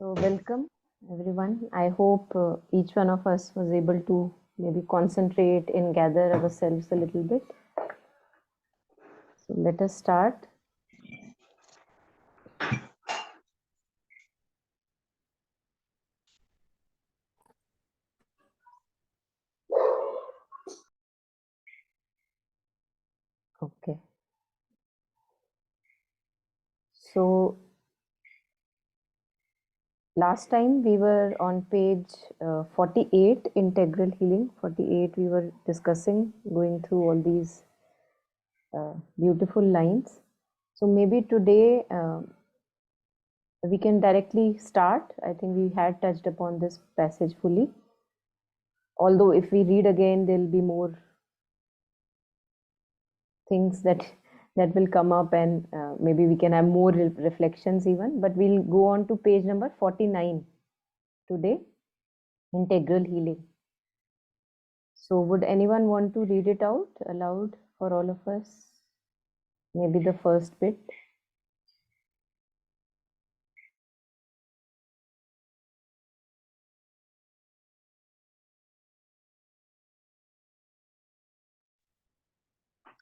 So, welcome everyone. I hope each one of us was able to maybe concentrate and gather ourselves a little bit. So, let us start. Okay. So, last time we were on page 48, integral healing. 48, we were discussing, going through all these beautiful lines. So, maybe today we can directly start. I think we had touched upon this passage fully. Although, if we read again, there'll be more things that will come up, and maybe we can have more reflections even. But we'll go on to page number 49 today, integral healing. So would anyone want to read it out aloud for all of us? Maybe the first bit.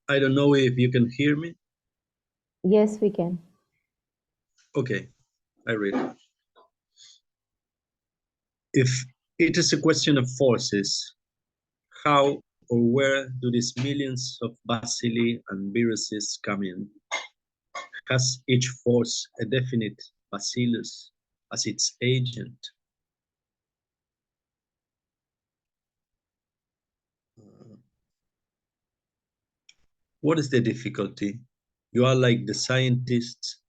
I don't know if you can hear me. Yes, we can. Okay, I read it. If it is a question of forces, how or where do these millions of bacilli and viruses come in? Has each force a definite bacillus as its agent? What is the difficulty? You are like the scientists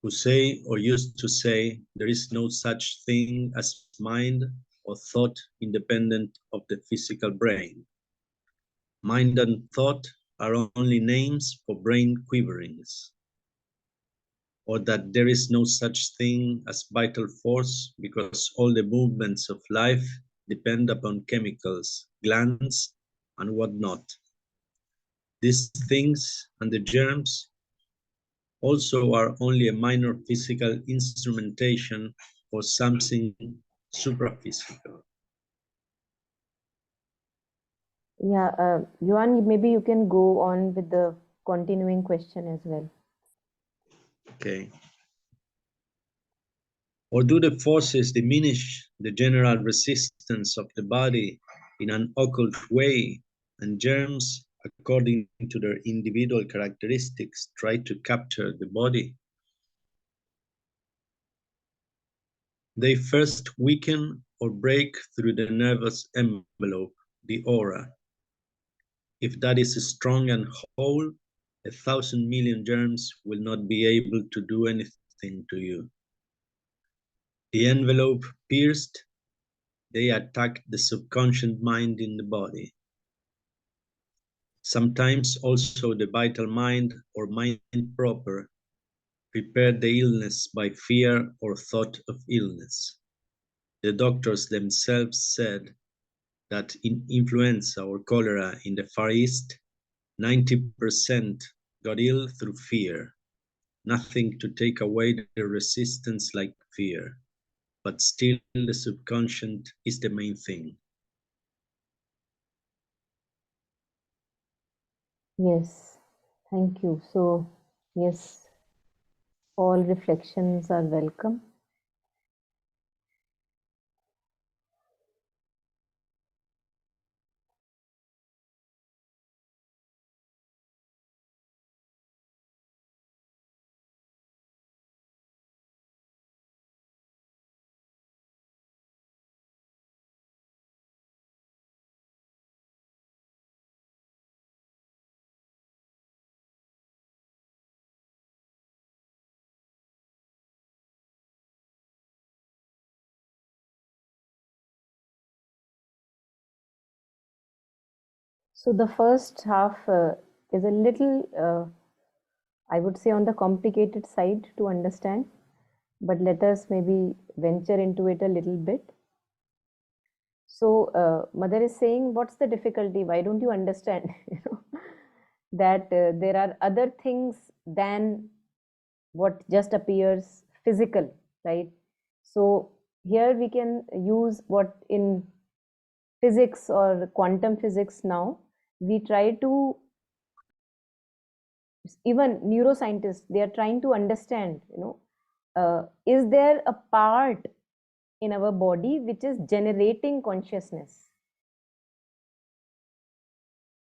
who say or used to say there is no such thing as mind or thought independent of the physical brain. Mind and thought are only names for brain quiverings, or that there is no such thing as vital force because all the movements of life depend upon chemicals, glands, and whatnot. These things and the germs also are only a minor physical instrumentation for something supraphysical. Yeah, Yuan, maybe you can go on with the continuing question as well. Okay. Or do the forces diminish the general resistance of the body in an occult way, and germs, according to their individual characteristics, try to capture the body? They first weaken or break through the nervous envelope, the aura. If that is strong and whole, 1,000 million germs will not be able to do anything to you. The envelope pierced, they attack the subconscious mind in the body. Sometimes also the vital mind or mind proper prepare the illness by fear or thought of illness. The doctors themselves said that in influenza or cholera in the Far East, 90% got ill through fear. Nothing to take away the resistance like fear, but still the subconscious is the main thing. Yes, thank you. So, yes, all reflections are welcome. So the first half is a little, I would say, on the complicated side to understand, but let us maybe venture into it a little bit. So Mother is saying, what's the difficulty? Why don't you understand? You know, that there are other things than what just appears physical, right? So here we can use what in physics or quantum physics now we try to, even neuroscientists, they are trying to understand, is there a part in our body which is generating consciousness,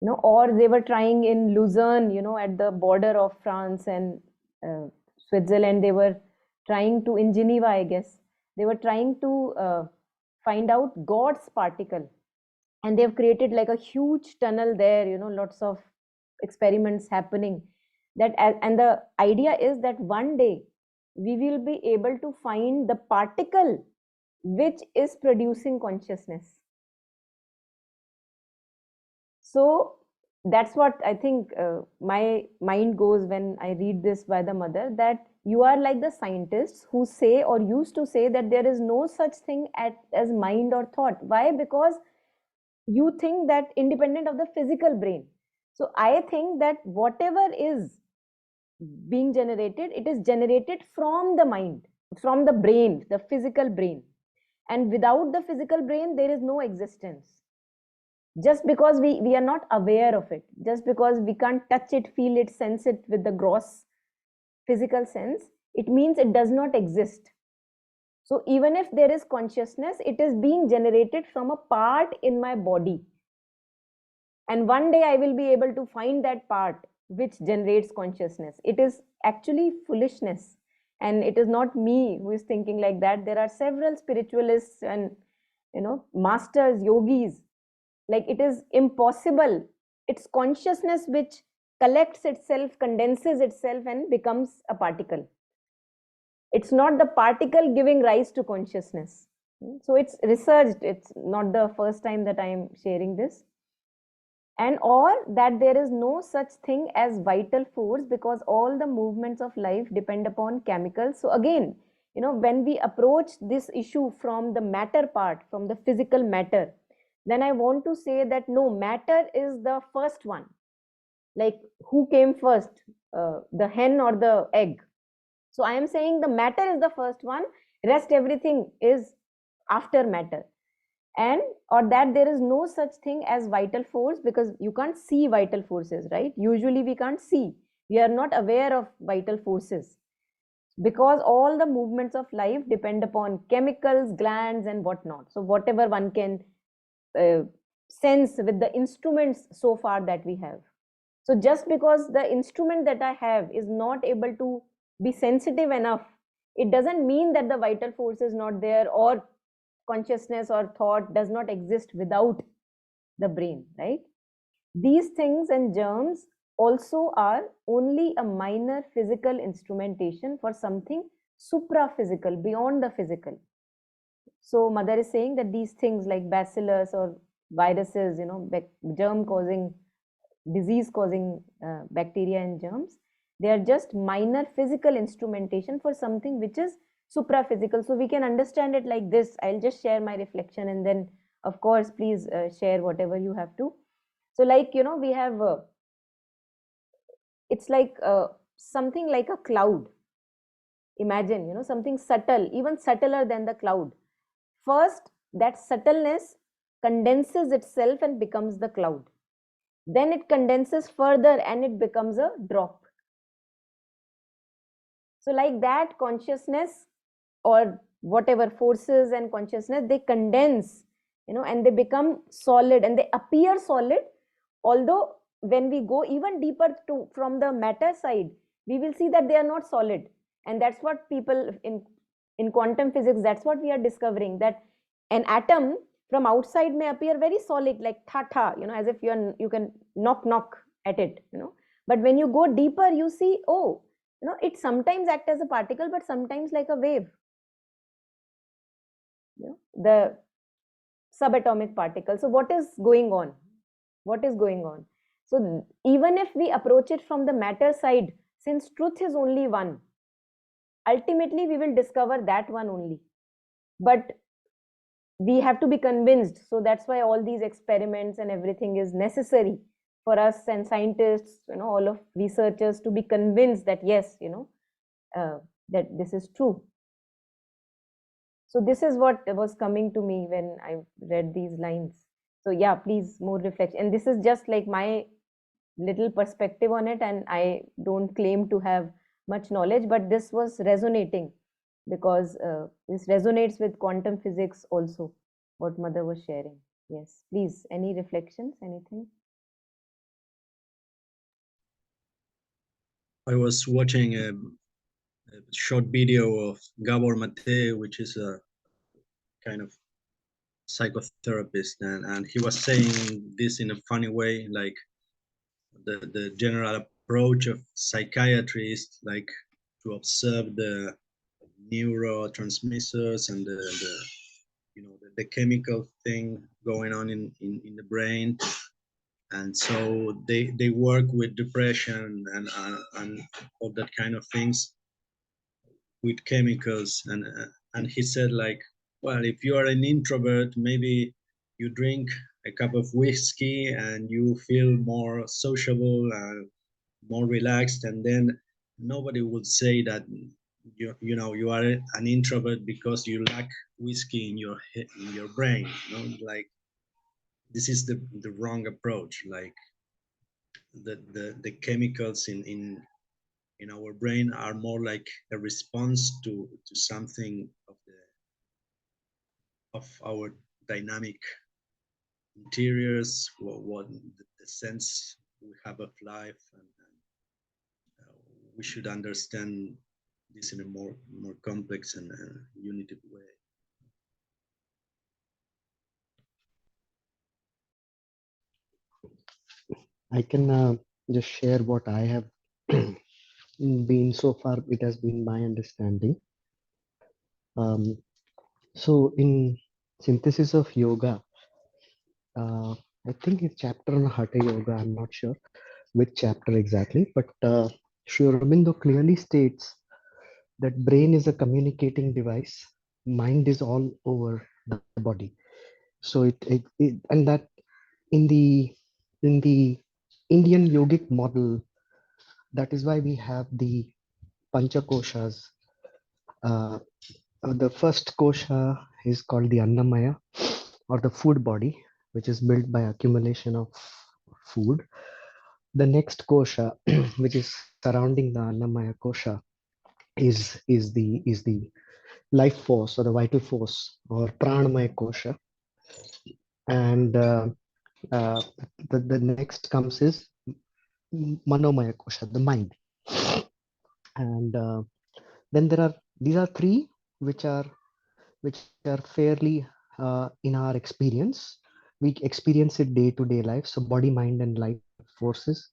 or they were trying in Luzerne, at the border of France and uh, Switzerland, they were trying to, in Geneva, I guess, they were trying to find out God's particle. And they've created like a huge tunnel there, lots of experiments happening. And the idea is that one day we will be able to find the particle which is producing consciousness. So that's what I think my mind goes when I read this by the mother, that you are like the scientists who say or used to say that there is no such thing as mind or thought. Why? Because you think that independent of the physical brain. So I think that whatever is being generated, it is generated from the mind, from the brain, the physical brain. And without the physical brain, there is no existence. Just because we are not aware of it, just because we can't touch it, feel it, sense it with the gross physical sense, it means it does not exist. So even if there is consciousness, it is being generated from a part in my body. And one day I will be able to find that part which generates consciousness. It is actually foolishness. And it is not me who is thinking like that. There are several spiritualists and masters, yogis. Like, it is impossible. It's consciousness which collects itself, condenses itself, and becomes a particle. It's not the particle giving rise to consciousness. So it's researched. It's not the first time that I am sharing this. And or that there is no such thing as vital force, because all the movements of life depend upon chemicals. So again, when we approach this issue from the matter part, from the physical matter, then I want to say that no, matter is the first one. Like, who came first, the hen or the egg? So I am saying the matter is the first one, rest everything is after matter. And or that there is no such thing as vital force, because you can't see vital forces, right? Usually we can't see, we are not aware of vital forces, because all the movements of life depend upon chemicals, glands, and whatnot. So whatever one can uh, sense with the instruments so far that we have. So just because the instrument that I have is not able to be sensitive enough, it doesn't mean that the vital force is not there, or consciousness or thought does not exist without the brain, right? These things and germs also are only a minor physical instrumentation for something supra-physical, beyond the physical. So mother is saying that these things like bacillus or viruses, germ causing, disease causing bacteria and germs, they are just minor physical instrumentation for something which is supra physical. So we can understand it like this. I'll just share my reflection, and then of course please share whatever you have to. So like, we have it's like something like a cloud. Imagine, something subtle, even subtler than the cloud. First, that subtleness condenses itself and becomes the cloud. Then it condenses further and it becomes a drop. So like that, consciousness or whatever forces and consciousness, they condense, and they become solid and they appear solid. Although when we go even deeper to from the matter side, we will see that they are not solid. And that's what people in quantum physics, that's what we are discovering, that an atom from outside may appear very solid, like tha tha, as if you can knock at it, but when you go deeper, you see, oh, it sometimes acts as a particle, but sometimes like a wave. The subatomic particle. So what is going on? What is going on? So even if we approach it from the matter side, since truth is only one, ultimately we will discover that one only. But we have to be convinced. So that's why all these experiments and everything is necessary for us and scientists, all of researchers to be convinced that yes, that this is true. So this is what was coming to me when I read these lines. So yeah, please, more reflection. And this is just like my little perspective on it, and I don't claim to have much knowledge, but this was resonating because this resonates with quantum physics also, what mother was sharing. Yes, please, any reflections, anything? I was watching a short video of Gabor Mate, which is a kind of psychotherapist, and he was saying this in a funny way, like the general approach of psychiatry is like to observe the neurotransmitters and the the chemical thing going on in the brain, and so they work with depression and all that kind of things with chemicals, and he said like, well, if you are an introvert, maybe you drink a cup of whiskey and you feel more sociable and more relaxed, and then nobody would say that you are an introvert because you lack whiskey in your brain, like this is the wrong approach. Like the chemicals in our brain are more like a response to something of our dynamic interiors, what the sense we have of life, and we should understand this in a more complex and unitive way. I can just share what I have been so far. It has been my understanding. Um, so in synthesis of yoga, I think it's chapter on Hatha Yoga. I'm not sure which chapter exactly, but Sri Aurobindo clearly states that brain is a communicating device, mind is all over the body. So it and that in the Indian yogic model, that is why we have the panchakoshas. Uh, the first kosha is called the Annamaya, or the food body, which is built by accumulation of food. The next kosha, which is surrounding the Annamaya kosha, is the life force or the vital force or pranamaya kosha, and uh, the next comes is manomaya kosha, the mind, and then there are these are three which are fairly in our experience. We experience it day to day life. So body, mind, and life forces.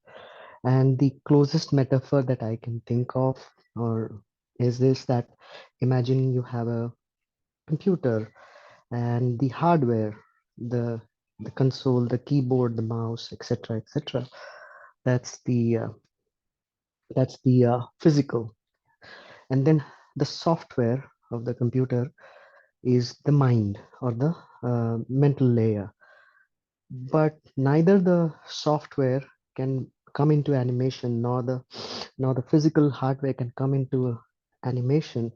And the closest metaphor that I can think of or is this, that imagine you have a computer and the hardware, the console, the keyboard, the mouse, etc., etc. That's the physical, and then the software of the computer is the mind or the mental layer. But neither the software can come into animation, nor the physical hardware can come into animation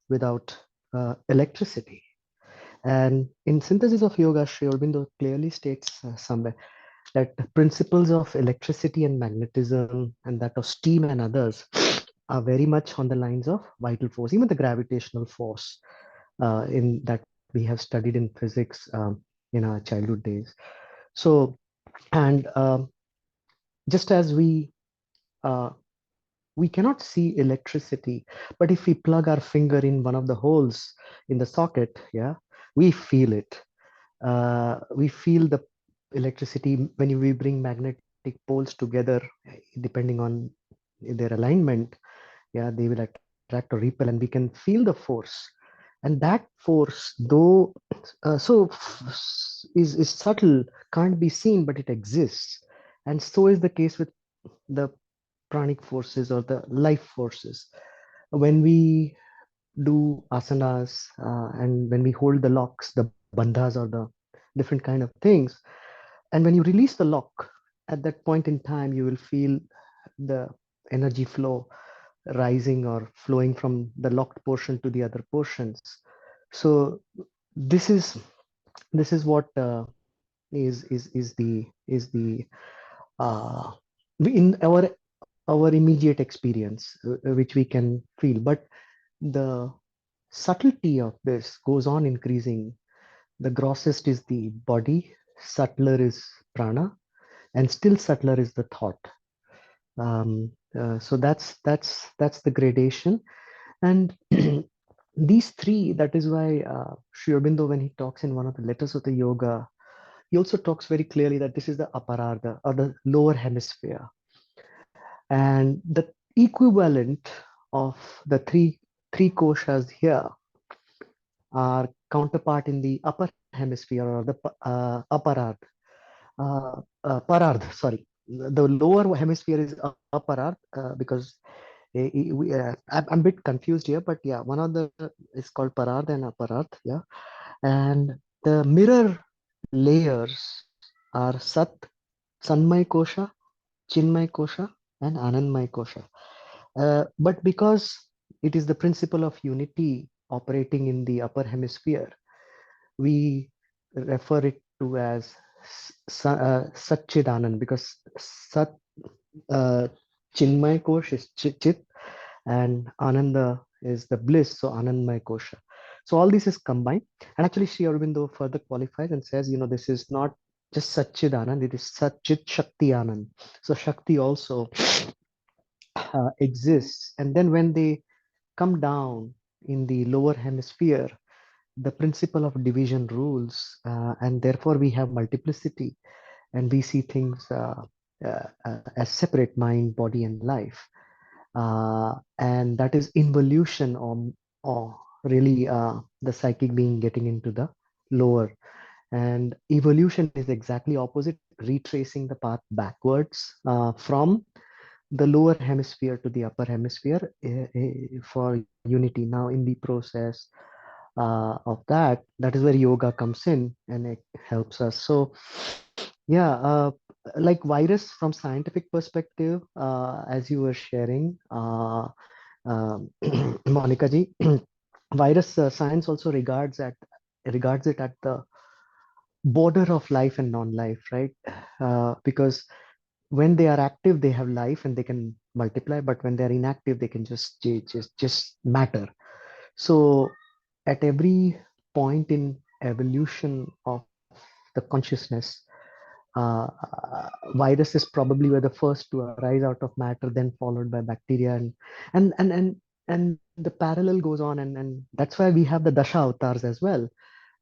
without electricity. And in Synthesis of Yoga, Sri Aurobindo clearly states somewhere that the principles of electricity and magnetism and that of steam and others are very much on the lines of vital force, even the gravitational force in that we have studied in physics in our childhood days. So, and just as uh, we cannot see electricity, but if we plug our finger in one of the holes in the socket, yeah, we feel it. We feel the electricity when we bring magnetic poles together, depending on their alignment. Yeah, they will attract or repel, and we can feel the force. And that force, though is subtle, can't be seen, but it exists. And so is the case with the pranic forces or the life forces. When we do asanas and when we hold the locks, the bandhas or the different kind of things, and when you release the lock, at that point in time, you will feel the energy flow rising or flowing from the locked portion to the other portions. So this is what is the uh, in our immediate experience, which we can feel. But the subtlety of this goes on increasing. The grossest is the body, subtler is prana, and still subtler is the thought. So that's the gradation. And these three, that is why Sri Aurobindo, when he talks in one of the letters of the yoga, he also talks very clearly that this is the aparartha, or the lower hemisphere. And the equivalent of the three koshas here are counterpart in the upper hemisphere, or the apararth. Pararth, sorry. The lower hemisphere is apararth, because I'm a bit confused here, but yeah, one of the is called pararth and apararth, yeah. And the mirror layers are Sat, Sanmay Kosha, Chinmay Kosha, and Anandmay Kosha. But because it is the principle of unity operating in the upper hemisphere, we refer it to as Satchidanand, because Sat, uh, Chinmay Kosh is Chit, and Ananda is the bliss, so Anandmay Kosha. So all this is combined. And actually, Sri Aurobindo further qualifies and says, this is not just Satchidanand, it is Satchit Shakti Anand. So Shakti also exists. And then when they come down in the lower hemisphere, the principle of division rules, and therefore we have multiplicity, and we see things as separate: mind, body, and life. And that is involution, or really the psychic being getting into the lower. And evolution is exactly opposite, retracing the path backwards from the lower hemisphere to the upper hemisphere for unity. Now, in the process of that is where yoga comes in and it helps us. So, yeah, like virus from scientific perspective, as you were sharing, Monica ji, virus science also regards it at the border of life and non-life, right? Because when they are active, they have life and they can multiply, but when they are inactive, they can just matter. So at every point in evolution of the consciousness, virus is probably were the first to arise out of matter, then followed by bacteria, and the parallel goes on, and that's why we have the dasha avatars as well.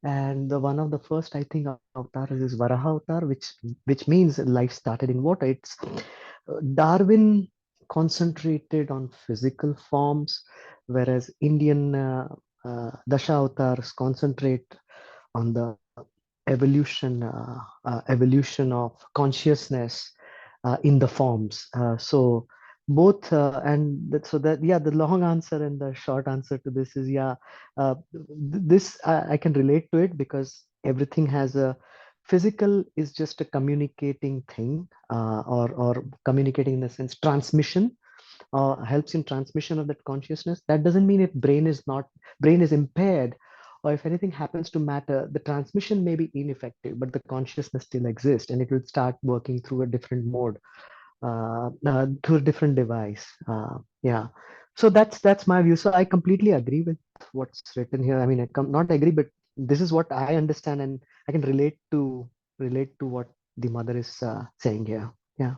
And the one of the first, I think, avatars is Varaha avatar, which means life started in water. It's Darwin concentrated on physical forms, whereas Indian dasha avatars concentrate on the evolution of consciousness in the forms. So both, so that, yeah, the long answer and the short answer to this is, yeah, this I can relate to it, because everything has a physical is just a communicating thing, or communicating in the sense transmission, helps in transmission of that consciousness. That doesn't mean if brain is impaired, or if anything happens to matter, the transmission may be ineffective, but the consciousness still exists, and it will start working through a different mode, through a different device. Yeah. So that's my view. So I completely agree with what's written here. I mean, not agree, but this is what I understand, and I can relate to what the mother is saying here. Yeah.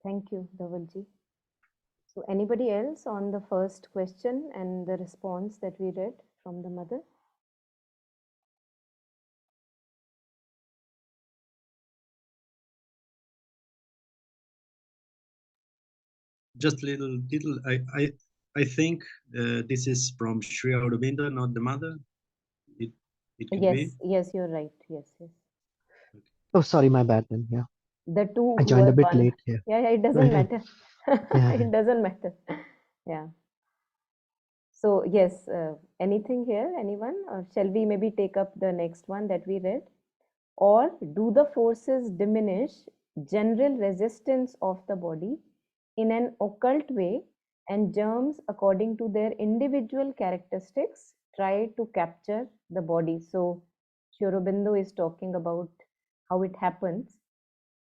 Thank you, Dhavalji. So anybody else on the first question and the response that we read from the mother? Just little. I think this is from Sri Aurobindo, not the mother. It could be. Yes, you're right. Yes. Oh, sorry, my bad then. Yeah. The two I who joined were a bit one. late here. Yeah, it doesn't matter. Yeah. It doesn't matter. Yeah. So yes, anything here, anyone? Or shall we maybe take up the next one that we read? Or do the forces diminish general resistance of the body in an occult way, and germs, according to their individual characteristics, try to capture the body? So Sri Aurobindo is talking about how it happens.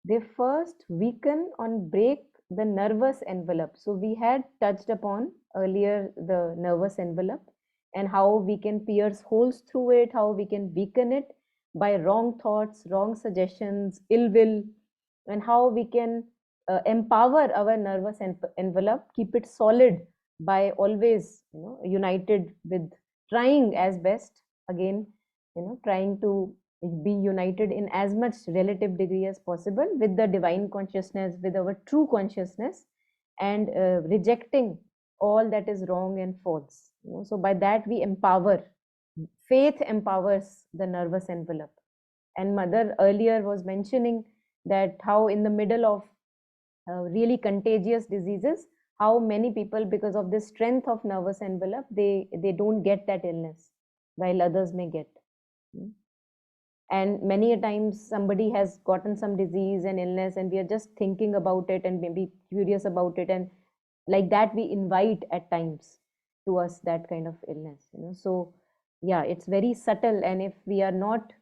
They first weaken or break the nervous envelope. So we had touched upon earlier the nervous envelope and how we can pierce holes through it, how we can weaken it by wrong thoughts, wrong suggestions, ill will, and how we can empower our nervous envelope, keep it solid by always, united with trying as best, again, trying to be united in as much relative degree as possible with the divine consciousness, with our true consciousness, and rejecting all that is wrong and false. So by that we empower. Faith empowers the nervous envelope. And Mother earlier was mentioning that how in the middle of really contagious diseases, how many people, because of the strength of nervous envelope, they don't get that illness, while others may get. And many a times somebody has gotten some disease and illness, and we are just thinking about it and maybe curious about it, and like that we invite at times to us that kind of illness. So yeah, it's very subtle, and if we are not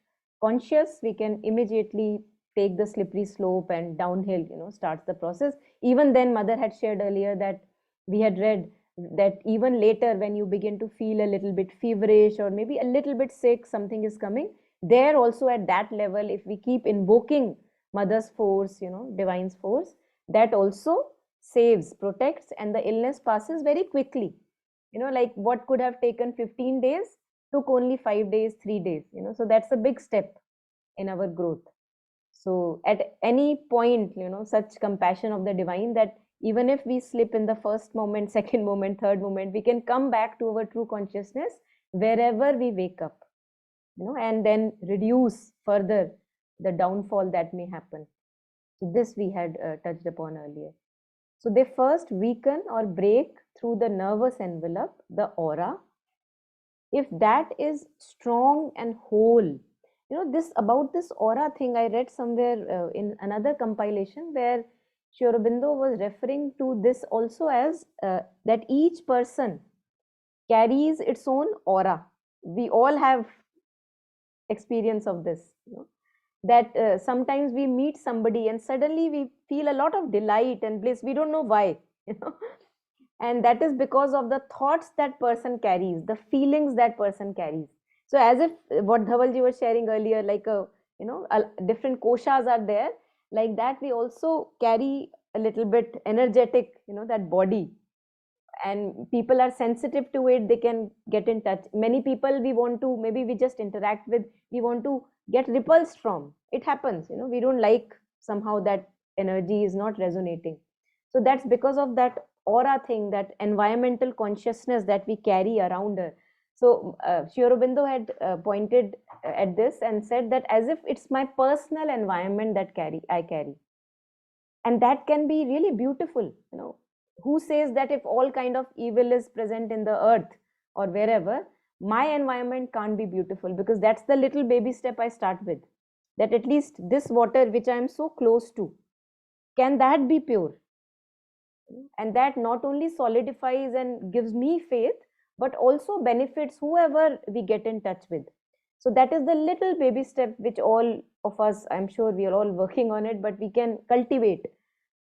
conscious, we can immediately take the slippery slope and downhill, starts the process. Even then, Mother had shared earlier that we had read that even later, when you begin to feel a little bit feverish or maybe a little bit sick, something is coming there also. At that level, if we keep invoking Mother's force, divine's force, that also saves, protects, and the illness passes very quickly. Like what could have taken 15 days took only 5 days, 3 days. So that's a big step in our growth. So at any point, such compassion of the divine, that even if we slip in the first moment, second moment, third moment, we can come back to our true consciousness wherever we wake up, and then reduce further the downfall that may happen. So this we had touched upon earlier. So they first weaken or break through the nervous envelope, the aura. If that is strong and whole, this about this aura thing, I read somewhere in another compilation where Sri Aurobindo was referring to this also as that each person carries its own aura. We all have experience of this, that sometimes we meet somebody and suddenly we feel a lot of delight and bliss. We don't know why, you know and that is because of the thoughts that person carries, the feelings that person carries. So as if what Dhavalji was sharing earlier, like different koshas are there, like that we also carry a little bit energetic, that body, and people are sensitive to it. They can get in touch. Many people we want to, maybe we just interact with, we want to get repulsed from. It happens, we don't like, somehow that energy is not resonating. So that's because of that aura thing, that environmental consciousness that we carry around her. So Sri Aurobindo had pointed at this and said that as if it's my personal environment that I carry, and that can be really beautiful. Who says that if all kind of evil is present in the earth or wherever, my environment can't be beautiful? Because that's the little baby step I start with, that at least this water which I am so close to, can that be pure? And that not only solidifies and gives me faith, but also benefits whoever we get in touch with. So that is the little baby step which all of us, I'm sure we are all working on it, but we can cultivate,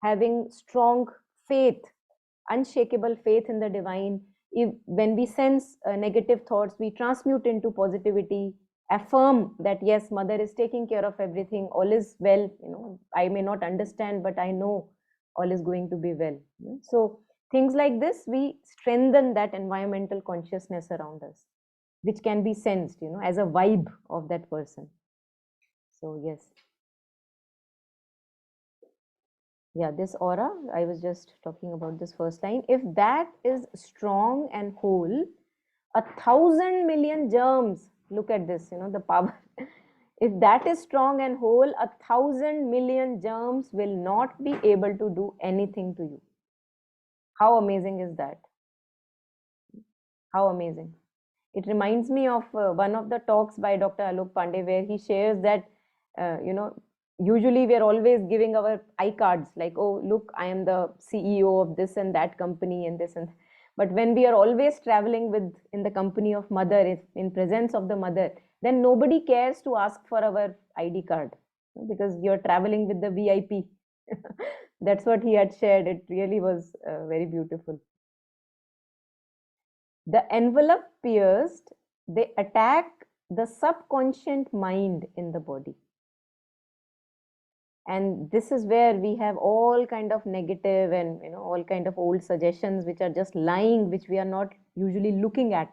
having strong faith, unshakable faith in the divine. When we sense negative thoughts, we transmute into positivity, affirm that yes, Mother is taking care of everything, all is well. I may not understand, but I know all is going to be well. So things like this, we strengthen that environmental consciousness around us, which can be sensed, as a vibe of that person. So yes. Yeah, this aura, I was just talking about this first line. If that is strong and whole, 1,000 million germs, look at this, the power. If that is strong and whole, 1,000 million germs will not be able to do anything to you. How amazing is that? How amazing. It reminds me of one of the talks by Dr. Alok Pandey, where he shares that, usually we are always giving our iCards, like, oh, look, I am the CEO of this and that company and this and that. But when we are always traveling with in the company of mother, in presence of the mother, then nobody cares to ask for our ID card, because you're traveling with the VIP. That's what he had shared. It really was very beautiful. The envelope pierced, they attack the subconscious mind in the body. And this is where we have all kind of negative and all kind of old suggestions which are just lying, which we are not usually looking at,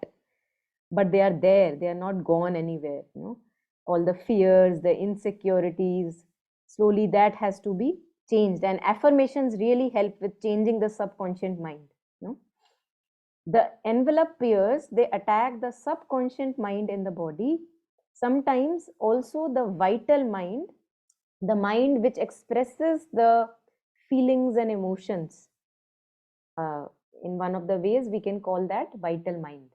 but they are there, they are not gone anywhere. All the fears, the insecurities, slowly that has to be changed, and affirmations really help with changing the subconscious mind. The envelope peers, they attack the subconscious mind in the body, sometimes also the vital mind, the mind which expresses the feelings and emotions. In one of the ways, we can call that vital mind,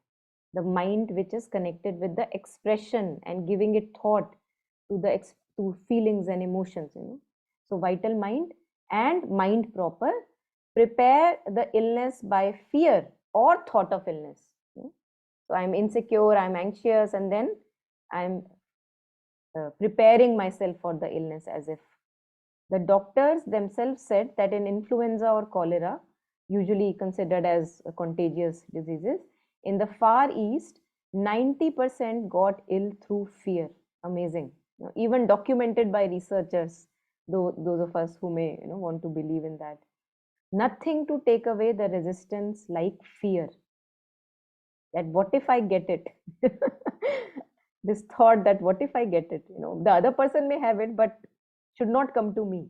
the mind which is connected with the expression and giving it thought to the to feelings and emotions. So vital mind and mind proper prepare the illness by fear or thought of illness. So I'm insecure, I'm anxious, and then I'm preparing myself for the illness, as if the doctors themselves said that in influenza or cholera, usually considered as contagious diseases, in the Far East, 90% got ill through fear. Amazing. Even documented by researchers, those of us who may want to believe in that. Nothing to take away the resistance like fear. That what if I get it? This thought that what if I get it? The other person may have it, but should not come to me.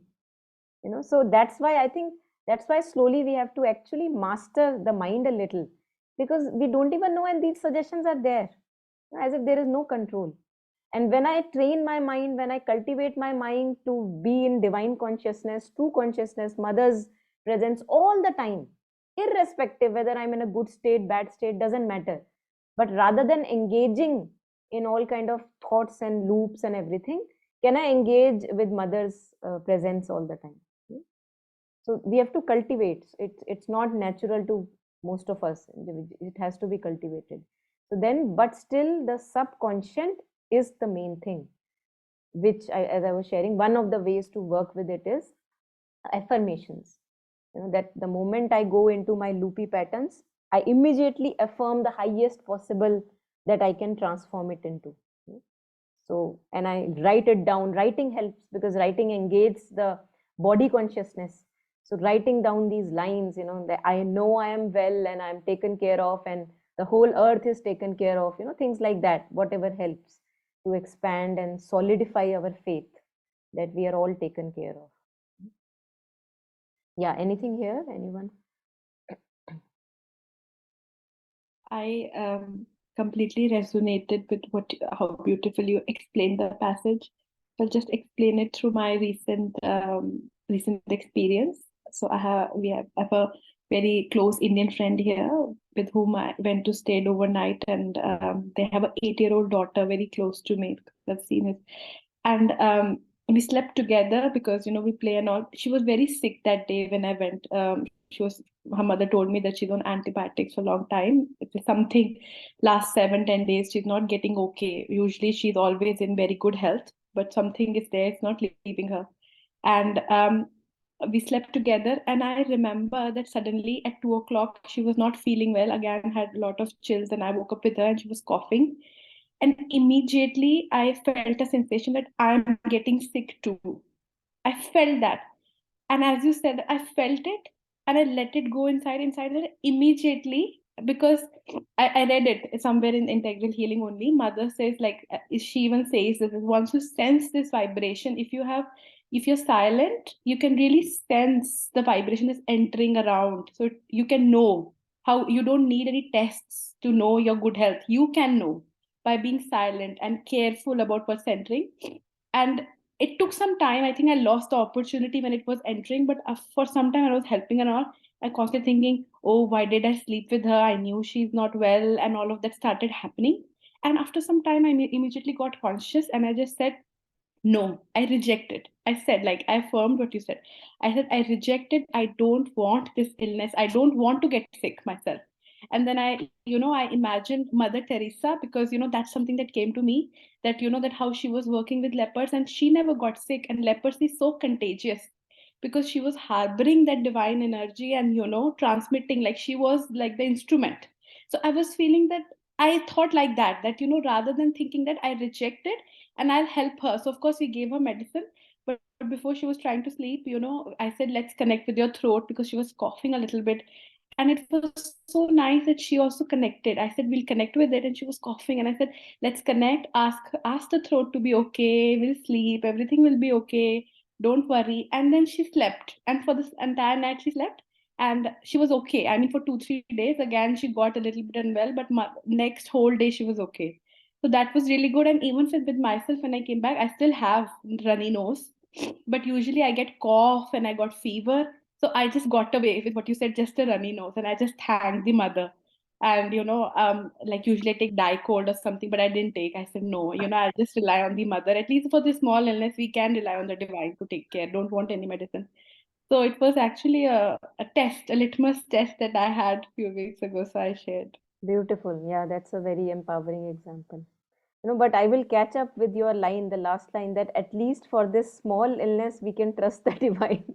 So that's why I think that's why slowly we have to actually master the mind a little, because we don't even know, and these suggestions are there, as if there is no control. And when I train my mind, when I cultivate my mind to be in divine consciousness, true consciousness, mother's presence all the time, irrespective whether I'm in a good state, bad state, doesn't matter. But rather than engaging in all kind of thoughts and loops and everything, can I engage with mother's presence all the time? So we have to cultivate. It's not natural to most of us. It has to be cultivated. So then, but still the subconscious is the main thing, which as I was sharing, one of the ways to work with it is affirmations. That the moment I go into my loopy patterns, I immediately affirm the highest possible that I can transform it into. So, and I write it down. Writing helps because writing engages the body consciousness. So writing down these lines, that I know I am well and I'm taken care of, and the whole earth is taken care of, things like that, whatever helps to expand and solidify our faith that we are all taken care of. Yeah, anything here? Anyone? I completely resonated with how beautiful you explained the passage. I'll just explain it through my recent experience. So I have a very close Indian friend here with whom I went to stay overnight, and they have an 8-year-old daughter very close to me. I've seen it, and we slept together because we play and all. She was very sick that day when I went. Her mother told me that she's on antibiotics for a long time. It's something last 7-10 days. She's not getting okay. Usually she's always in very good health, but something is there. It's not leaving her. And we slept together, and I remember that suddenly at 2 o'clock she was not feeling well again, had a lot of chills, and I woke up with her and she was coughing. And immediately I felt a sensation that I'm getting sick too. I felt that. And as you said, I felt it and I let it go inside her immediately, because I read it somewhere in integral healing only. Mother says, like, she even says that once you sense this vibration, if you're silent, you can really sense the vibration is entering around. So you can know how you don't need any tests to know your good health. You can know by being silent and careful about what's entering. And it took some time. I think I lost the opportunity when it was entering, but for some time I was helping her out. I constantly thinking, oh, why did I sleep with her? I knew she's not well, and all of that started happening. And after some time, I immediately got conscious, and I just said, no, I reject it. I said, like, I affirmed what you said. I said, I reject it. I don't want this illness. I don't want to get sick myself. And then I imagined Mother Teresa, because, that's something that came to me, that, that how she was working with lepers and she never got sick. And leprosy is so contagious because she was harboring that divine energy and, transmitting, like she was like the instrument. So I was feeling that I thought like that, rather than thinking that I reject it and I'll help her. So of course we gave her medicine, but before she was trying to sleep, I said, let's connect with your throat, because she was coughing a little bit. And it was so nice that she also connected. I said, we'll connect with it. And she was coughing. And I said, let's connect, ask the throat to be okay. We'll sleep. Everything will be okay. Don't worry. And then she slept. And for this entire night, she slept. And she was okay. I mean, for 2, 3 days, again, she got a little bit unwell, but next whole day, she was okay. So that was really good. And even with myself, when I came back, I still have runny nose, but usually I get cough and I got fever. So I just got away with what you said, just a runny nose. And I just thanked the mother. And, like usually I take Dicot or something, but I didn't take. I said, no, I'll just rely on the mother. At least for this small illness, we can rely on the divine to take care. Don't want any medicine. So it was actually a test, a litmus test that I had a few weeks ago. So I shared. Beautiful. Yeah, that's a very empowering example. But I will catch up with your line, the last line, that at least for this small illness, we can trust the divine.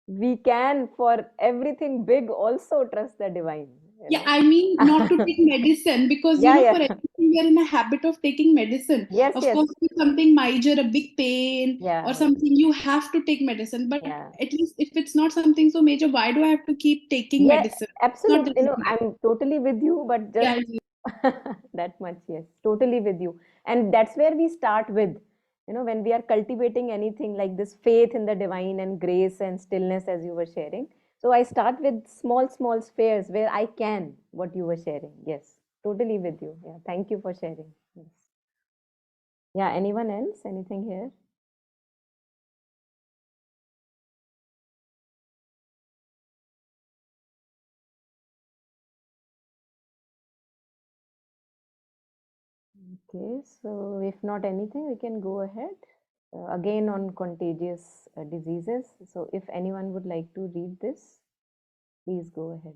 We can, for everything big, also trust the divine. Yeah, I mean, not to take medicine, because, Yeah, for yeah. everything, we are in a habit of taking medicine. Yes, Of yes. course, if something major, a big pain or Yeah, something, you have to take medicine. But yeah. at least if it's not something so major, why do I have to keep taking Yeah, medicine? Not absolutely. that big. I'm totally with you, but just Yeah, that much, yes, totally with you. And that's where we start with, when we are cultivating anything like this faith in the divine and grace and stillness, as you were sharing. So I start with small, small spheres where I can, what you were sharing. Yes, totally with you. Yeah, thank you for sharing. Yes. Yeah, anyone else? Anything here? Okay, so if not anything, we can go ahead. Again on contagious diseases. So if anyone would like to read this, please go ahead.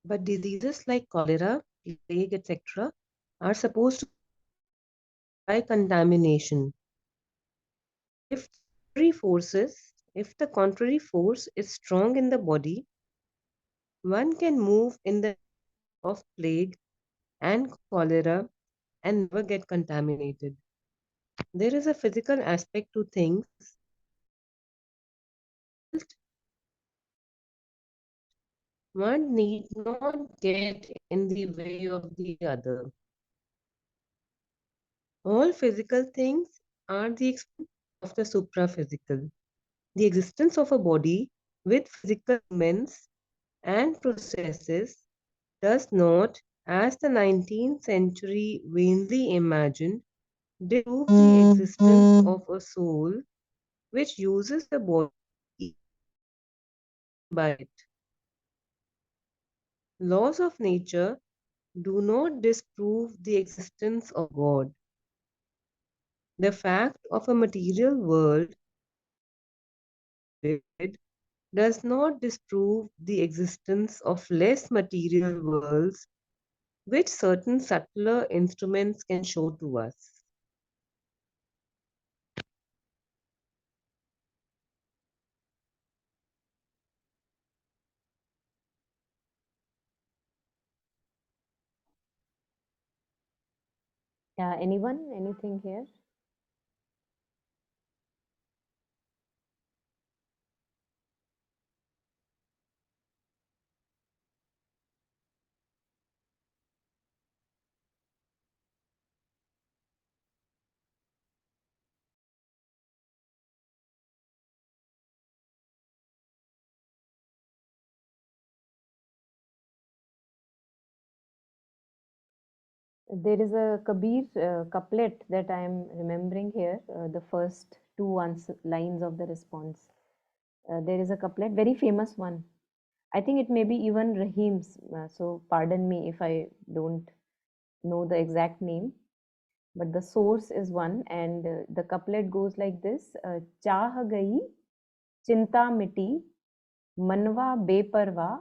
But diseases like cholera, plague, etc., are supposed to by contamination. If if the contrary force is strong in the body, one can move in the of plague and cholera and never get contaminated. There is a physical aspect to things. One need not get in the way of the other. All physical things are the expression of the supraphysical. The existence of a body with physical movements and processes does not, as the 19th century vainly imagined, disprove the existence of a soul which uses the body by it. Laws of nature do not disprove the existence of God. The fact of a material world does not disprove the existence of less material worlds which certain subtler instruments can show to us. Yeah, anyone? Anything here? There is a Kabir couplet that I am remembering here, the first two lines of the response. There is a couplet, very famous one. I think it may be even Rahim's, so pardon me if I don't know the exact name, but the source is one, and the couplet goes like this: Chah gayi, chinta miti, manwa beparwa,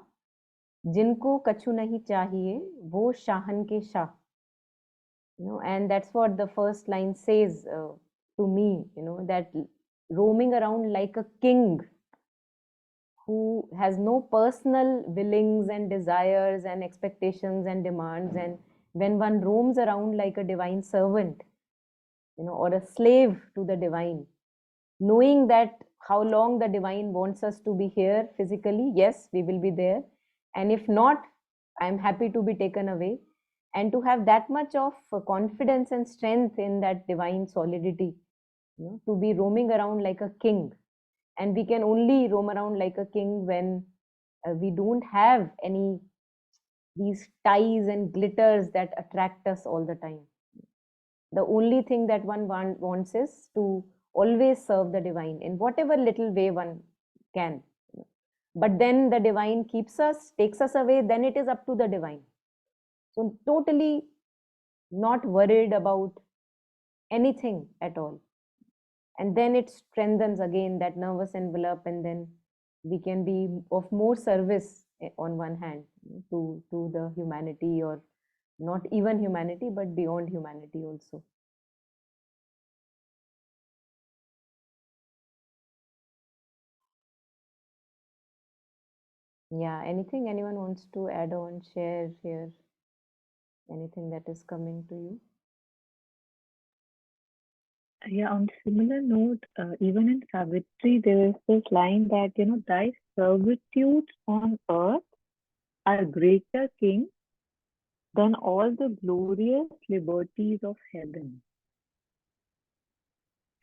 जिनको कछु नहीं चाहिए वो Shahn के Shah. And that's what the first line says to me, that roaming around like a king who has no personal willings and desires and expectations and demands, and when one roams around like a divine servant, or a slave to the divine, knowing that how long the divine wants us to be here physically, yes, we will be there, and if not, I am happy to be taken away, and to have that much of confidence and strength in that divine solidity, to be roaming around like a king. And we can only roam around like a king when we don't have any these ties and glitters that attract us all the time. The only thing that one wants is to always serve the divine in whatever little way one can. But then the divine keeps us, takes us away, then it is up to the divine. So totally not worried about anything at all. And then it strengthens again that nervous envelope, and then we can be of more service on one hand to the humanity, or not even humanity, but beyond humanity also. Yeah, anything anyone wants to add on, share here? Anything that is coming to you? Yeah, on similar note, even in Savitri, there is this line that, thy servitudes on earth are greater, King, than all the glorious liberties of heaven.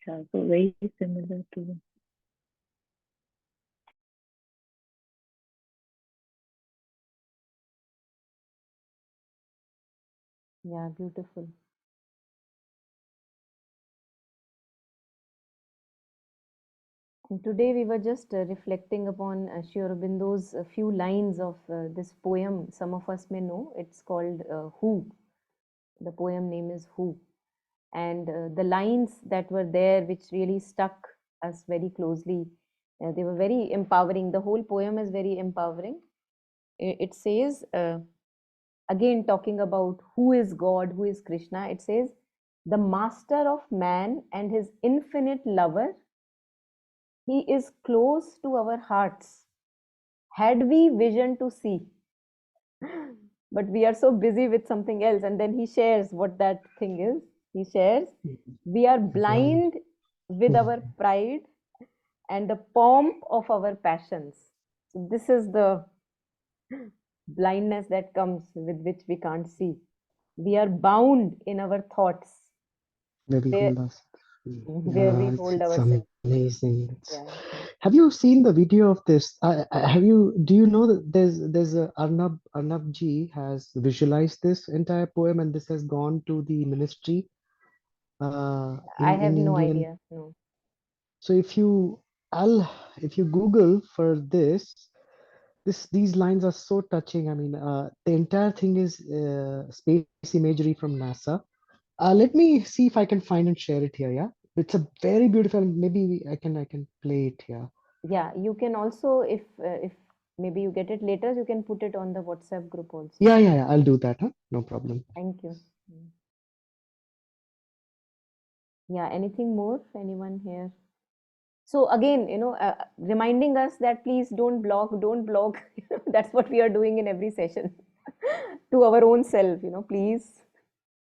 Yeah, so very similar to. Yeah, beautiful. And today we were just reflecting upon Sri Aurobindo's few lines of this poem. Some of us may know. It's called Who. The poem name is Who. And the lines that were there, which really stuck us very closely, they were very empowering. The whole poem is very empowering. It says, again talking about who is God, who is Krishna, it says, the master of man and his infinite lover, he is close to our hearts. Had we vision to see, but we are so busy with something else. And then he shares what that thing is. He shares, we are blind with our pride and the pomp of our passions. So this is the blindness that comes with which we can't see. We are bound in our thoughts, Where we where, hold us. where we hold It's ourselves. amazing. Yeah. Have you seen the video of this? Have you? Do you know that there's a Arnab ji has visualized this entire poem, and this has gone to the ministry I have in no Indian. idea. No. So if you Google for these lines are so touching. I mean, the entire thing is space imagery from NASA. Let me see if I can find and share it here. Yeah, it's a very beautiful. Maybe I can play it here. Yeah, you can also, if maybe you get it later, you can put it on the WhatsApp group also. Yeah. I'll do that. Huh? No problem. Thank you. Yeah, anything more? Anyone here? So again, reminding us that please don't block. That's what we are doing in every session to our own self. Please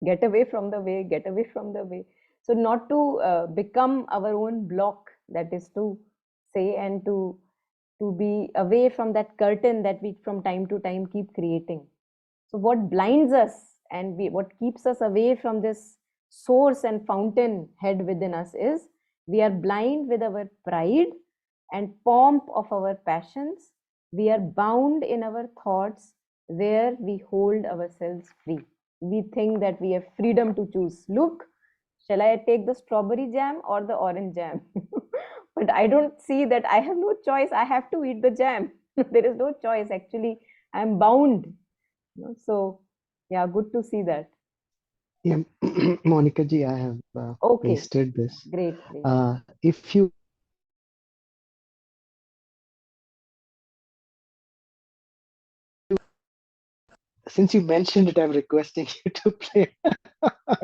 get away from the way, get away from the way. So not to become our own block. That is to say, and to be away from that curtain that we from time to time keep creating. So what blinds us and what keeps us away from this source and fountain head within us is we are blind with our pride and pomp of our passions. We are bound in our thoughts where we hold ourselves free. we think that we have freedom to choose. Look, shall I take the strawberry jam or the orange jam? But I don't see that I have no choice. I have to eat the jam. There is no choice. Actually, I'm bound. So, yeah, good to see that. Yeah, Monica ji, I have Okay, pasted this. great, great. If you, since you mentioned it, I'm requesting you to play.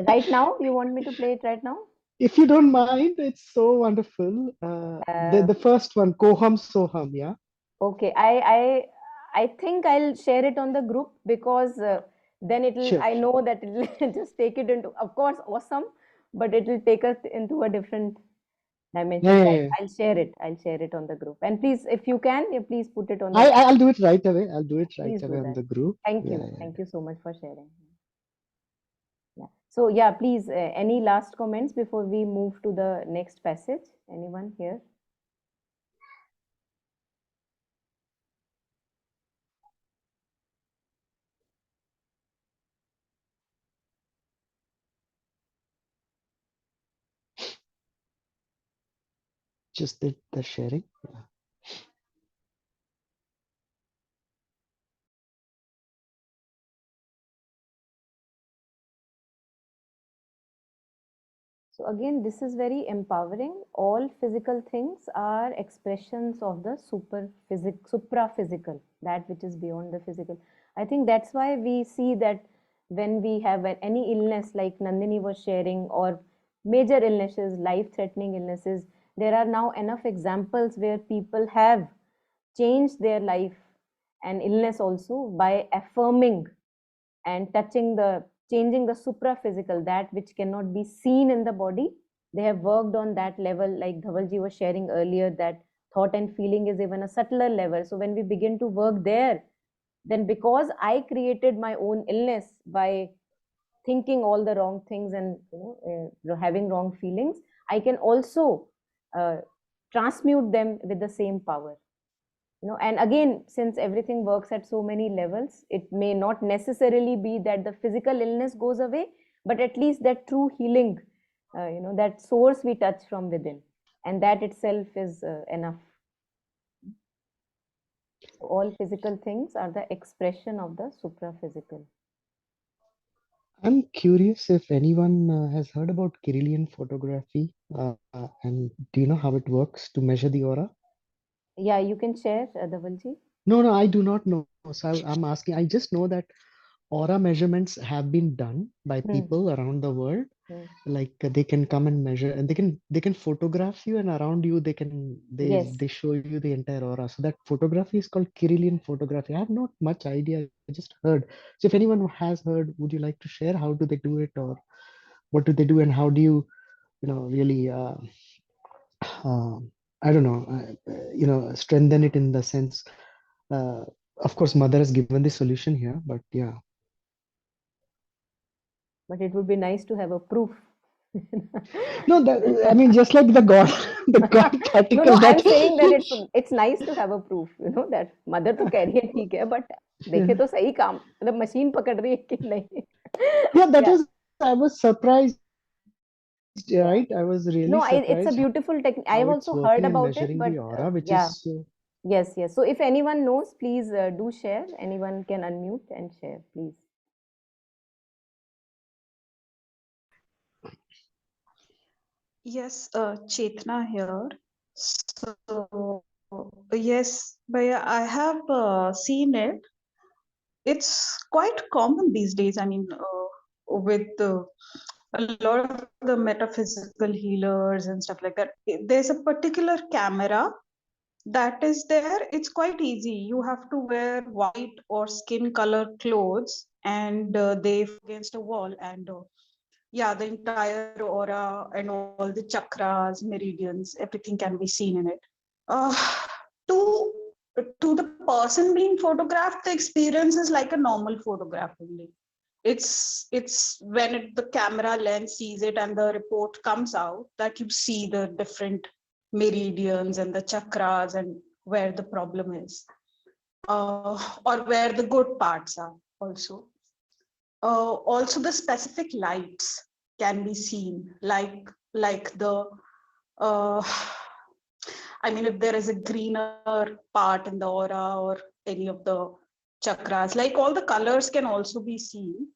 Right now, you want me to play it right now? If you don't mind, it's so wonderful. Uh, The first one, Koham Soham, yeah. Okay, I think I'll share it on the group because then it'll, Sure, I sure. know that it'll just take it into, of course, awesome, but it'll take us into a different dimension. Yeah, So yeah, yeah. I'll share it. I'll share it on the group. And please, if you can, you please put it on the, I'll do it right away. I'll do it right please do away on that. the group. Thank Yeah, you. yeah. Thank you so much for sharing. Yeah. So yeah, please, any last comments before we move to the next passage? Anyone here? Just the sharing. Yeah. So again, this is very empowering. All physical things are expressions of the supra-physical, that which is beyond the physical. I think that's why we see that when we have any illness, like Nandini was sharing, or major illnesses, life-threatening illnesses, there are now enough examples where people have changed their life and illness also by affirming and touching the changing the supra physical, that which cannot be seen in the body. They have worked on that level, like Dhavalji was sharing earlier, that thought and feeling is even a subtler level. So when we begin to work there, then because I created my own illness by thinking all the wrong things and having wrong feelings, I can also uh, transmute them with the same power. And again, since everything works at so many levels, it may not necessarily be that the physical illness goes away, but at least that true healing, that source we touch from within, and that itself is enough. So all physical things are the expression of the supra physical. I'm curious if anyone has heard about Kirlian photography, and do you know how it works to measure the aura? Yeah, you can share, Dhavalji. No, I do not know. So I'm asking. I just know that aura measurements have been done by Hmm. people around the world. Hmm. Like they can come and measure, and they can photograph you, and around you Yes. they show you the entire aura. So that photography is called Kirlian photography. I have not much idea. I just heard. So if anyone has heard, would you like to share? How do they do it, or what do they do, and how do you really uh, I don't know, strengthen it in the sense. Uh, of course, Mother has given the solution here, but yeah. But it would be nice to have a proof. No, I mean, just like the God, the God No, particles I'm that. saying that it's nice to have a proof, that mother तो कह रही है ठीक है, but देखे तो सही काम, मतलब मशीन पकड़ रही है कि नहीं. Yeah, that Yeah, was, I was surprised, yeah. right? I was really No, it's a surprised beautiful technique. how I've it's also heard working and about it, measuring but the aura, which yeah, is so. yes, yes. So if anyone knows, please do share. Anyone can unmute and share, please. Yes, Chetna here. So, yes, Bhaiya, I have seen it. It's quite common these days. I mean, with a lot of the metaphysical healers and stuff like that, there's a particular camera that is there. It's quite easy. You have to wear white or skin color clothes, and they against a wall, and yeah, the entire aura and all the chakras, meridians, everything can be seen in it. Uh, to to the person being photographed, the experience is like a normal photograph only. It's when the camera lens sees it and the report comes out that you see the different meridians and the chakras and where the problem is, or where the good parts are also. Also the specific lights can be seen, like the uh, I mean, if there is a greener part in the aura or any of the chakras, like all the colors can also be seen.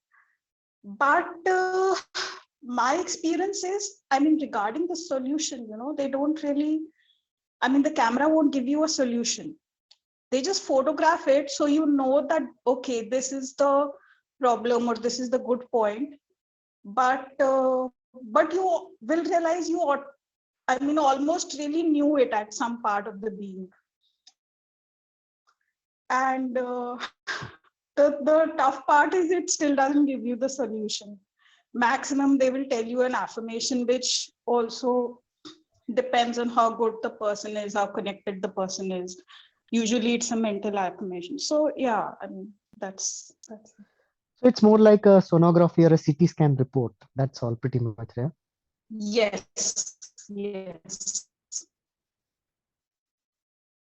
But my experience is, I mean, regarding the solution, they don't really, I mean, the camera won't give you a solution. They just photograph it so you know that, okay, this is the problem or this is the good point. But you will realize I mean, almost really knew it at some part of the being. And the tough part is it still doesn't give you the solution. Maximum, they will tell you an affirmation, which also depends on how good the person is, how connected the person is. Usually it's a mental affirmation. So yeah, I mean, that's So it's more like a sonography or a CT scan report. That's all pretty much, yeah? yes, yes.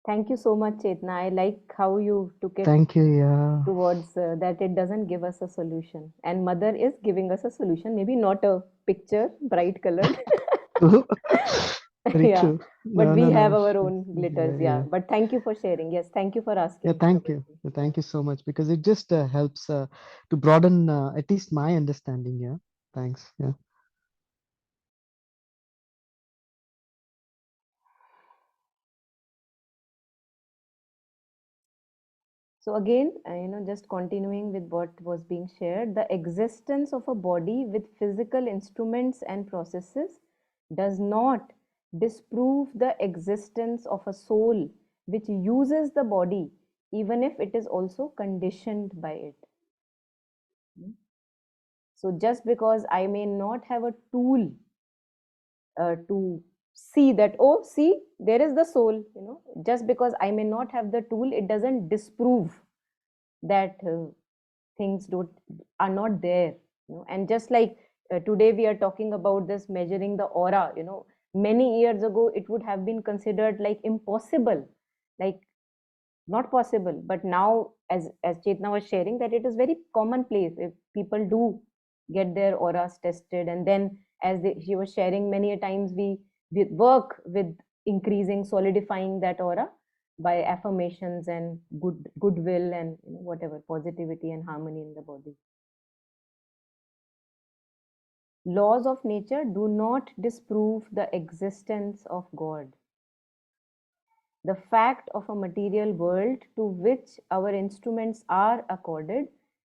Thank you so much, Chetna. I like how you took it Thank you, yeah. towards that it doesn't give us a solution. And Mother is giving us a solution, maybe not a picture, bright colored. Very Yeah, true. but No, we no, have no. our own glitters. Yeah, Yeah, yeah. but thank you for sharing. Yes, thank you for Yeah, asking. thank you. Yeah, thank you so much because it just helps to broaden at least my understanding. Yeah, thanks. Yeah. So again, just continuing with what was being shared, the existence of a body with physical instruments and processes does not disprove the existence of a soul which uses the body, even if it is also conditioned by it. So just because I may not have a tool to see that, oh, see, there is the soul, just because I may not have the tool, it doesn't disprove that things don't are not there. And just like today we are talking about this measuring the aura, many years ago it would have been considered like impossible, like not possible. But now, as Chetna was sharing, that it is very commonplace. If people do get their auras tested, and then she was sharing, many a times we work with increasing, solidifying that aura by affirmations and goodwill and whatever positivity and harmony in the body. Laws of nature do not disprove the existence of God. The fact of a material world to which our instruments are accorded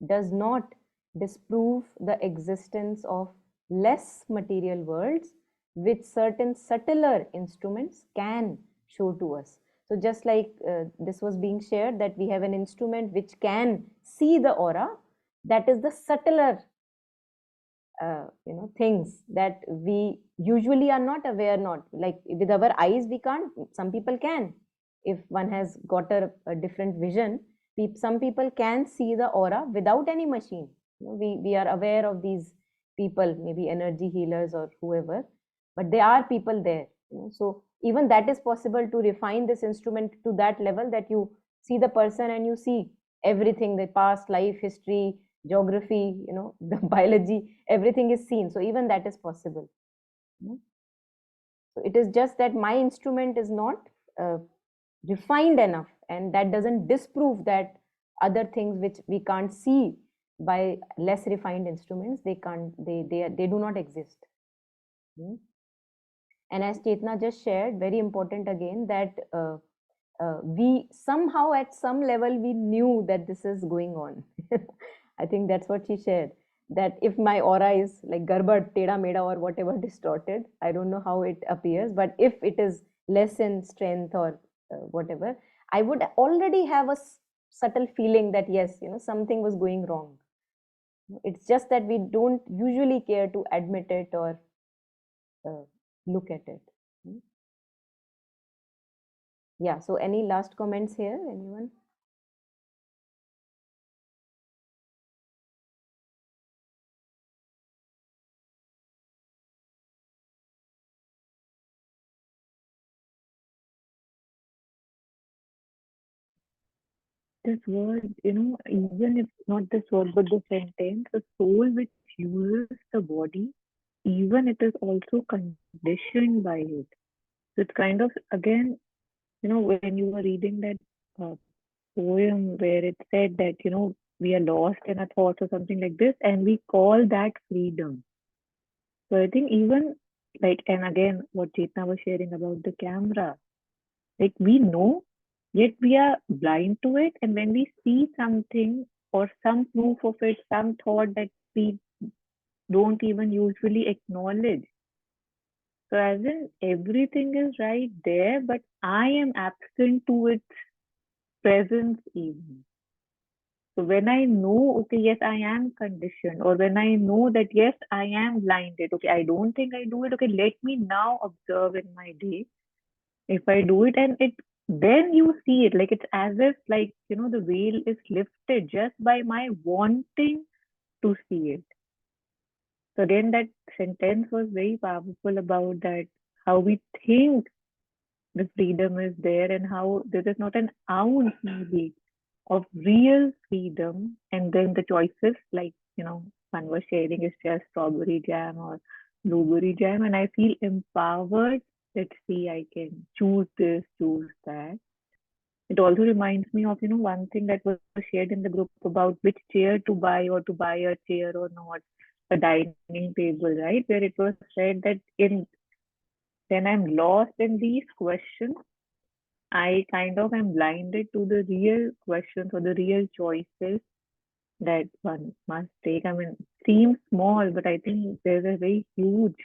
does not disprove the existence of less material worlds which certain subtler instruments can show to us. So just like this was being shared, that we have an instrument which can see the aura, that is the subtler things that we usually are not aware. Not like with our eyes we can't, some people can. If one has got a different vision, some people can see the aura without any machine. We are aware of these people, maybe energy healers or whoever, but there are people there. So even that is possible, to refine this instrument to that level that you see the person and you see everything, the past life history, geography, the biology, everything is seen. So even that is possible. So it is just that my instrument is not refined enough, and that doesn't disprove that other things which we can't see by less refined instruments, they do not exist. And as Chetna just shared, very important again, that we somehow at some level we knew that this is going on. I think that's what she shared, that if my aura is like garbad, teda meda, or whatever, distorted, I don't know how it appears, but if it is less in strength or whatever, I would already have a subtle feeling that yes, something was going wrong. It's just that we don't usually care to admit it or look at it. Yeah, so any last comments here, anyone? this word, even if not this word, but the sentence, the soul which uses the body, even it is also conditioned by it. So it's kind of, again, when you were reading that uh, poem where it said that, we are lost in our thoughts or something like this, and we call that freedom. So I think even like, and again, what Chetna was sharing about the camera, like we know, yet we are blind to it. And when we see something or some proof of it, some thought that we don't even usually acknowledge. So as in everything is right there, but I am absent to its presence even. So when I know, okay, yes, I am conditioned, or when I know that, yes, I am blinded, okay, I don't think I do it, okay, let me now observe in my day. If I do it and then you see it, like it's as if, like, the veil is lifted just by my wanting to see it. So again, that sentence was very powerful about that, how we think the freedom is there and how there is not an ounce maybe of real freedom. And then the choices, like, one was sharing is just strawberry jam or blueberry jam. And I feel empowered. Let's see, I can choose this, choose that. It also reminds me of, one thing that was shared in the group about which chair to buy or to buy a chair or not, a dining table, right? Where it was said that when I'm lost in these questions, I kind of am blinded to the real questions or the real choices that one must take. I mean, seems small, but I think there's a very huge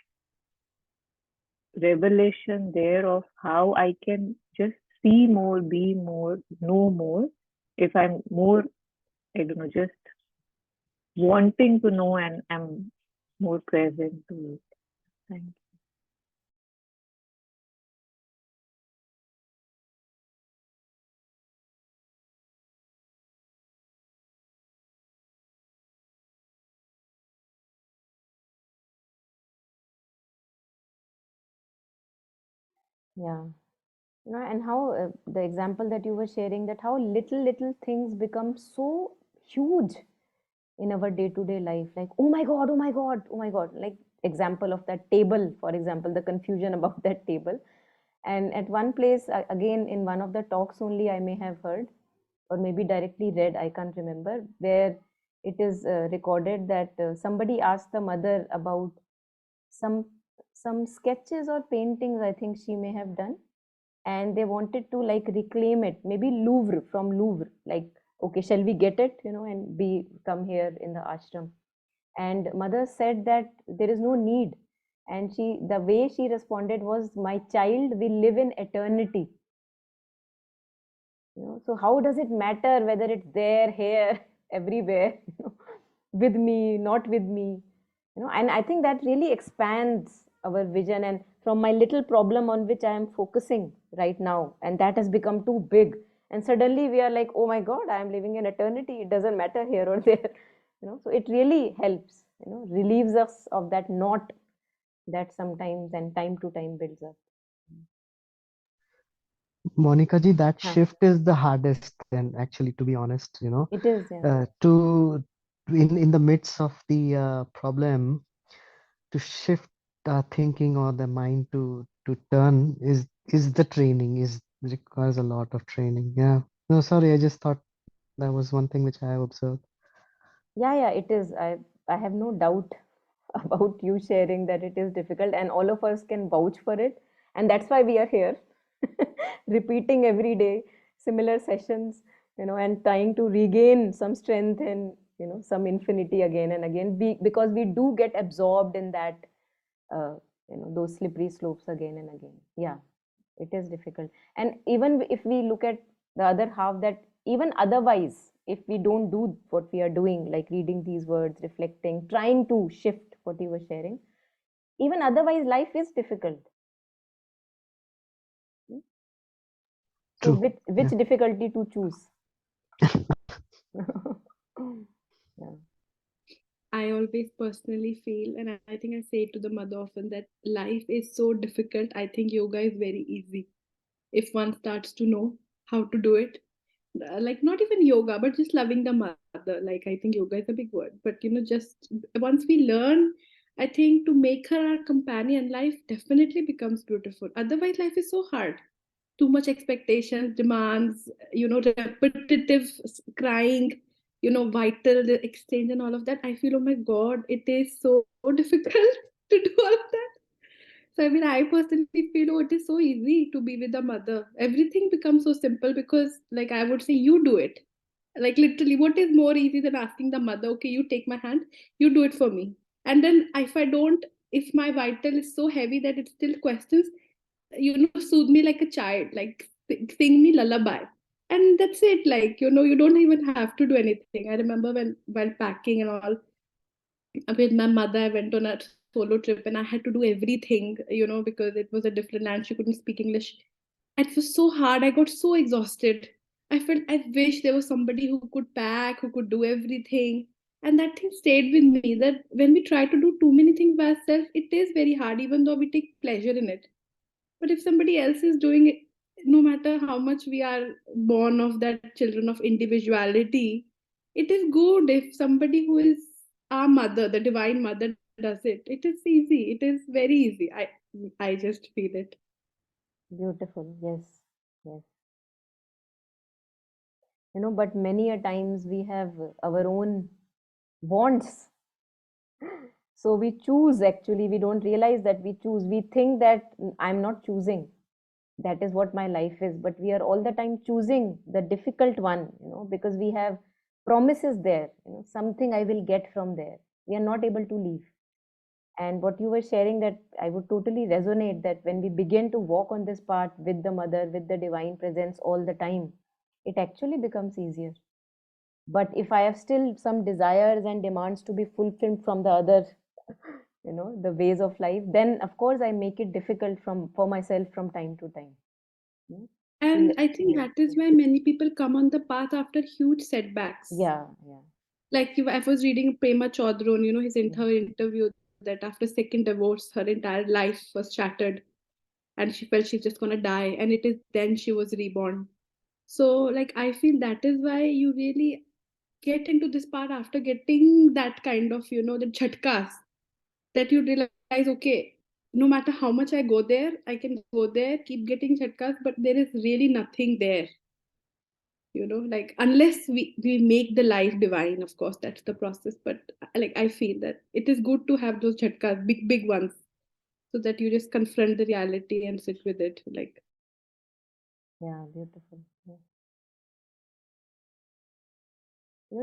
revelation there of how I can just see more, be more, know more if I'm more, I don't know, just wanting to know and am more present to it. Thank you. Yeah. And how the example that you were sharing, that how little things become so huge in our day-to-day life, like, oh my god, oh my god, oh my god, like example of that table, for example, the confusion about that table. And at one place, again, in one of the talks only, I may have heard, or maybe directly read, I can't remember, where it is recorded that somebody asked the mother about some some sketches or paintings, I think she may have done, and they wanted to like reclaim it, maybe Louvre, from Louvre, like, okay, shall we get it, and be come here in the ashram. And mother said that there is no need, and the way she responded was, my child, will live in eternity. So how does it matter whether it's there, here, everywhere, with me, not with me? And I think that really expands our vision, and from my little problem on which I am focusing right now, and that has become too big, and suddenly we are like, oh my god, I am living in eternity, it doesn't matter here or there. So it really helps, relieves us of that knot that sometimes and time to time builds up. Monica ji, that Huh. shift is the hardest, and actually, to be honest, It is, yeah. to in the midst of the problem, to shift thinking or the mind to turn is the training, is requires a lot of training. Yeah. No, sorry, I just thought that was one thing which I have observed. Yeah, it is. I have no doubt about you sharing that it is difficult, and all of us can vouch for it. And that's why we are here, repeating every day similar sessions, and trying to regain some strength and, some infinity again and again, because we do get absorbed in that, uh, those slippery slopes again and again. Yeah, it is difficult. And even if we look at the other half, that even otherwise, if we don't do what we are doing, like reading these words, reflecting, trying to shift what you were sharing, even otherwise life is difficult. So True. which Yeah. difficulty to choose? Yeah. I always personally feel, and I think I say it to the mother often, that life is so difficult. I think yoga is very easy if one starts to know how to do it. like not even yoga, but just loving the mother. Like I think yoga is a big word, but just once we learn, I think to make her our companion, life definitely becomes beautiful. Otherwise, life is so hard. Too much expectations, demands, repetitive crying, vital exchange and all of that. I feel, oh my God, it is so difficult to do all of that. So I mean, I personally feel, oh, it is so easy to be with a mother. Everything becomes so simple because, like, I would say, you do it. Like literally, what is more easy than asking the mother, okay, you take my hand, you do it for me. And then if I don't, if my vital is so heavy that it still questions, soothe me like a child, like sing me lullaby. And that's it. Like, you don't even have to do anything. I remember when while packing and all, with my mother, I went on a solo trip and I had to do everything, because it was a different land. She couldn't speak English. It was so hard. I got so exhausted. I felt I wish there was somebody who could pack, who could do everything. And that thing stayed with me that when we try to do too many things by ourselves, it is very hard, even though we take pleasure in it. But if somebody else is doing it, no matter how much we are born of that children of individuality, it is good if somebody who is our mother, the divine mother, does it. It is easy. It is very easy. I just feel it. Beautiful. Yes. Yes. But many a times we have our own wants. So we choose, actually, we don't realize that we choose. We think that I'm not choosing. That is what my life is. But we are all the time choosing the difficult one, because we have promises there, something I will get from there. We are not able to leave. And what you were sharing, that I would totally resonate, that when we begin to walk on this path with the mother, with the divine presence all the time, it actually becomes easier. But if I have still some desires and demands to be fulfilled from the other, the ways of life, then of course I make it difficult for myself from time to time. And I think Yeah, that is why many people come on the path after huge setbacks. yeah, yeah. Like I was reading Prema Chodron, his Yeah. entire interview, that after second divorce, her entire life was shattered and she felt she's just gonna die. And it is then she was reborn. So like I feel that is why you really get into this part after getting that kind of, the jhatkas, that you realize, okay, no matter how much I go there, I can go there, keep getting jhatkas, but there is really nothing there. Like unless we make the life divine, of course that's the process, but like I feel that it is good to have those jhatkas, big ones, so that you just confront the reality and sit with it. Like Yeah, beautiful. Yeah.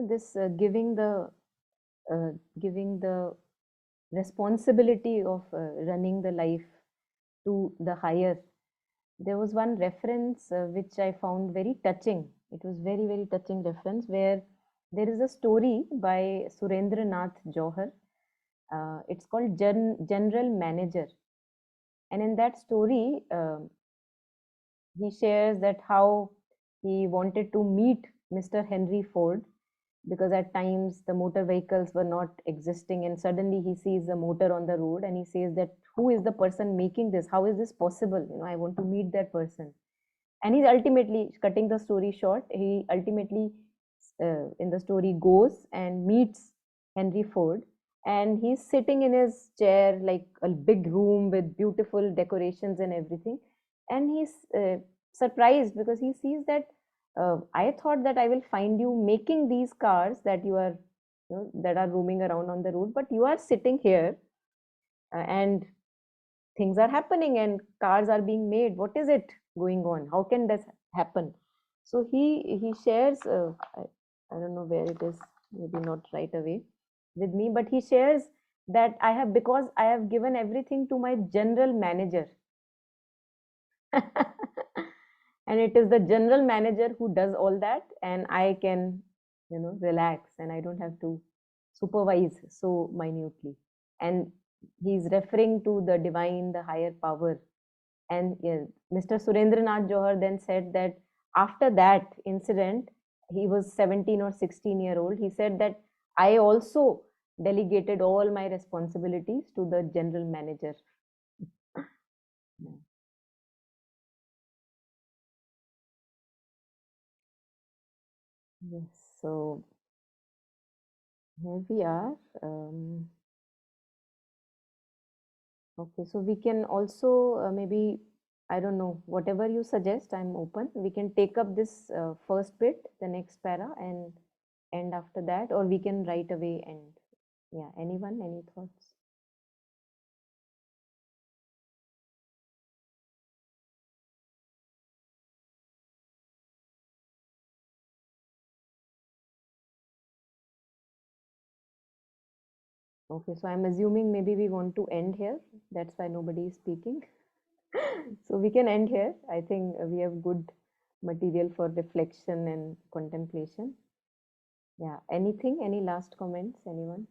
This uh, giving the responsibility of running the life to the higher. There was one reference which I found very touching. It was very, very touching reference, where there is a story by Surendranath Johar. It's called General Manager. And in that story, he shares that how he wanted to meet Mr. Henry Ford, because at times the motor vehicles were not existing, and suddenly he sees a motor on the road and he says that, who is the person making this? How is this possible? I want to meet that person. And he's ultimately, cutting the story short, he ultimately in the story goes and meets Henry Ford, and he's sitting in his chair, like a big room with beautiful decorations and everything, and he's surprised because he sees that, I thought that I will find you making these cars that you are, that are roaming around on the road, but you are sitting here, and things are happening and cars are being made. What is it going on? How can this happen? So he shares, I don't know where it is, maybe not right away with me, but he shares that I have, because I have given everything to my general manager. And it is the general manager who does all that, and I can, relax, and I don't have to supervise so minutely. And he's referring to the divine, the higher power. And Mr. Surendranath Johar then said that after that incident, he was 17 or 16-year-old. He said that I also delegated all my responsibilities to the general manager. Yes, so here we are. Okay, so we can also maybe, I don't know, whatever you suggest, I'm open. We can take up this first bit, the next para, and end after that, or we can right away end. Yeah, anyone, any thoughts? Okay, so I'm assuming maybe we want to end here. That's why nobody is speaking. So we can end here. I think we have good material for reflection and contemplation. Yeah, anything, any last comments, anyone?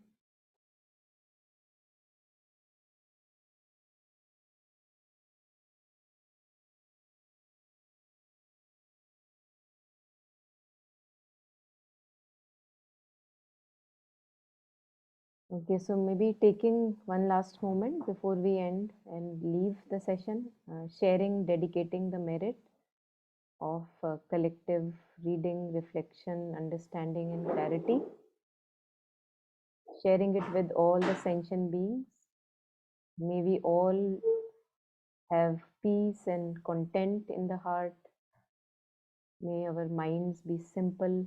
Okay, so maybe taking one last moment before we end and leave the session, sharing, dedicating the merit of collective reading, reflection, understanding, and clarity, sharing it with all the sentient beings. May we all have peace and content in the heart. May our minds be simple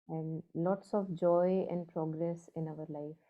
and lots of joy and progress in our life.